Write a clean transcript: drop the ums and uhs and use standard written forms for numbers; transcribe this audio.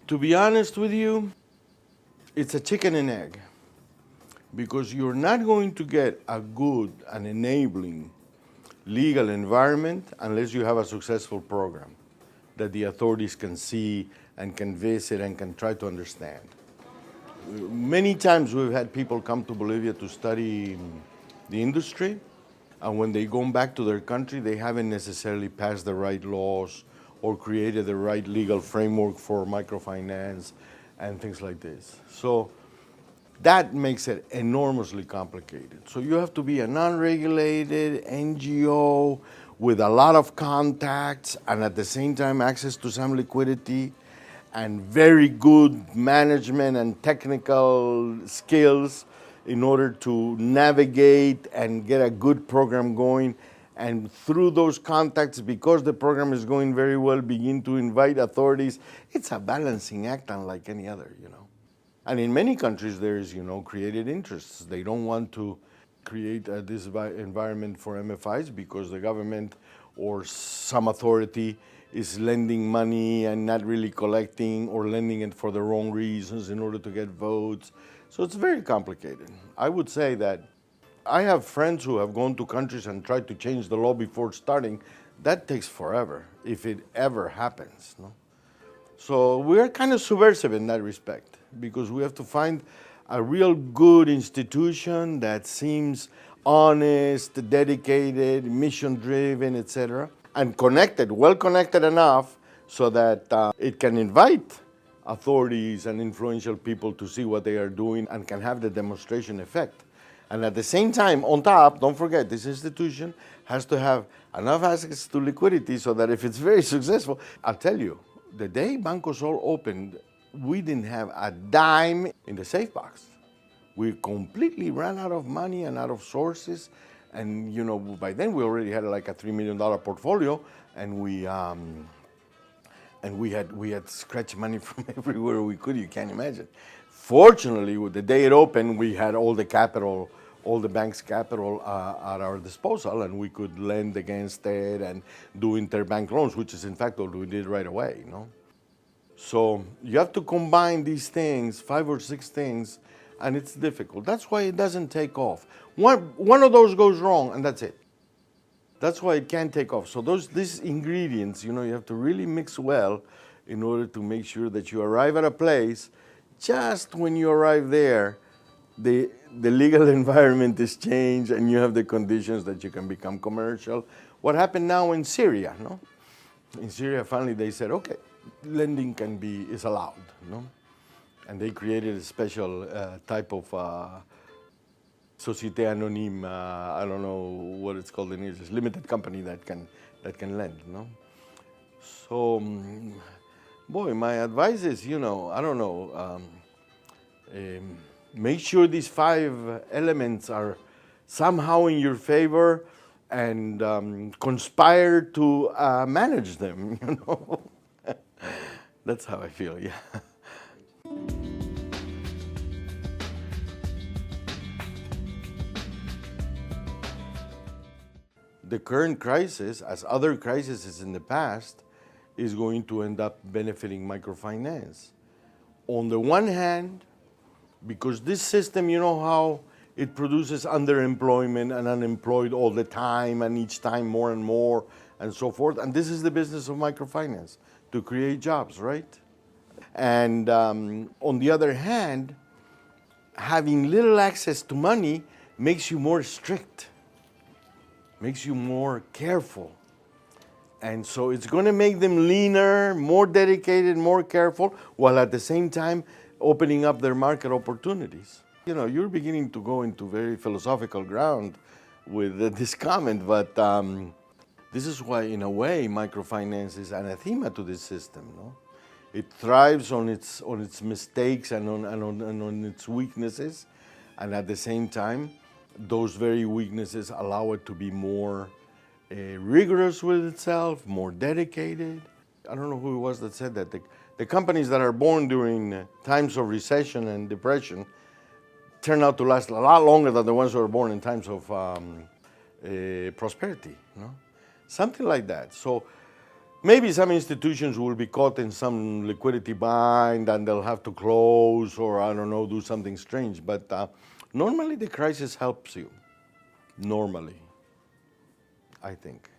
To be honest with you, it's a chicken and egg, because you're not going to get a good and enabling legal environment unless you have a successful program that the authorities can see and can visit and can try to understand. Many times we've had people come to Bolivia to study the industry, and when they go back to their country, they haven't necessarily passed the right laws or created the right legal framework for microfinance and things like this. So that makes it enormously complicated. So you have to be a non-regulated NGO with a lot of contacts and at the same time access to some liquidity and very good management and technical skills in order to navigate and get a good program going. And through those contacts, because the program is going very well, begin to invite authorities. It's a balancing act unlike any other, And in many countries, there is, created interests. They don't want to create this environment for MFIs because the government or some authority is lending money and not really collecting, or lending it for the wrong reasons in order to get votes. So it's very complicated. I would say that I have friends who have gone to countries and tried to change the law before starting. That takes forever, if it ever happens. No? So we're kind of subversive in that respect, because we have to find a real good institution that seems honest, dedicated, mission-driven, etc., and connected, well-connected enough so that it can invite authorities and influential people to see what they are doing and can have the demonstration effect. And at the same time, on top, don't forget, this institution has to have enough access to liquidity so that if it's very successful, I'll tell you, the day BancoSol opened, we didn't have a dime in the safe box. We completely ran out of money and out of sources. And by then we already had like a $3 million portfolio, and we had scratched money from everywhere we could. You can't imagine. Fortunately, the day it opened, we had all the capital, all the bank's capital at our disposal, and we could lend against it and do interbank loans, which is in fact what we did right away. So you have to combine these things, 5 or 6 things, and it's difficult. That's why it doesn't take off. One of those goes wrong, and that's it. That's why it can't take off. So these ingredients, you have to really mix well in order to make sure that you arrive at a place. Just when you arrive there, the legal environment is changed, and you have the conditions that you can become commercial. What happened now in Syria? In Syria, finally they said, okay, lending is allowed. And they created a special type of Société Anonyme, I don't know what it's called in English, limited company that can lend. So, boy, my advice is, I don't know, make sure these 5 elements are somehow in your favor, and conspire to manage them. That's how I feel. Yeah. The current crisis, as other crises in the past, is going to end up benefiting microfinance. On the one hand, because this system, how it produces underemployment and unemployed all the time, and each time more and more, and so forth. And this is the business of microfinance, to create jobs, right? And on the other hand, having little access to money makes you more strict, makes you more careful. And so it's going to make them leaner, more dedicated, more careful, while at the same time opening up their market opportunities. You're beginning to go into very philosophical ground with this comment, but this is why, in a way, microfinance is anathema to this system. It thrives on its mistakes and on its weaknesses, and at the same time, those very weaknesses allow it to be more rigorous with itself, more dedicated. I don't know who it was that said that. The companies that are born during times of recession and depression turn out to last a lot longer than the ones who are born in times of prosperity. Something like that. So Maybe some institutions will be caught in some liquidity bind and they'll have to close or, I don't know, do something strange. But normally the crisis helps you. Normally, I think.